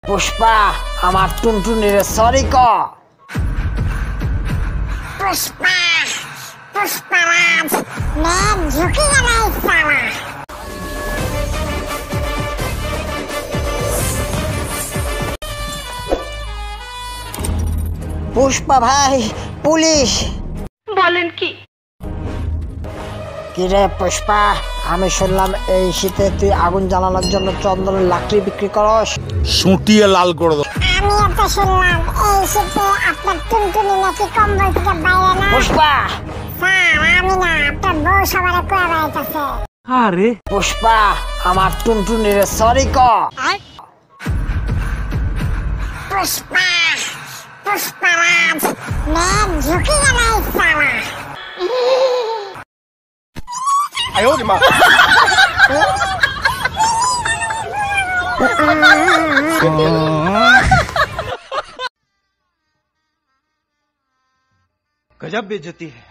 পুষ্পা আমার টুনটুনির সরি ক। पुष्पा पुष्पराज मैं झुकेगा नहीं साला। পুষ্পা ভাই পুলিশ। বলেন কি? কিরে পুষ্পা, আমি শুনলাম এই শীতে তুই আগুন জ্বালানোর জন্য চন্দনের লাকড়ি বিক্রি করস। সুটিয়ে লাল করে দাও। আমিও তো শুনলাম এই শীতে আপনার টুনটুনি নাকি কম্বল থেকে বাইরে না। পুষ্পা স্যার আমি না, আপনার বউ সবার কুয়া বাড়িতেছে। আরে পুষ্পা আমার টুনটুনির সরি ক। पुष्पा पुष्पराज मैं झुकेगा नहीं साला। गजब बेइज्जती है।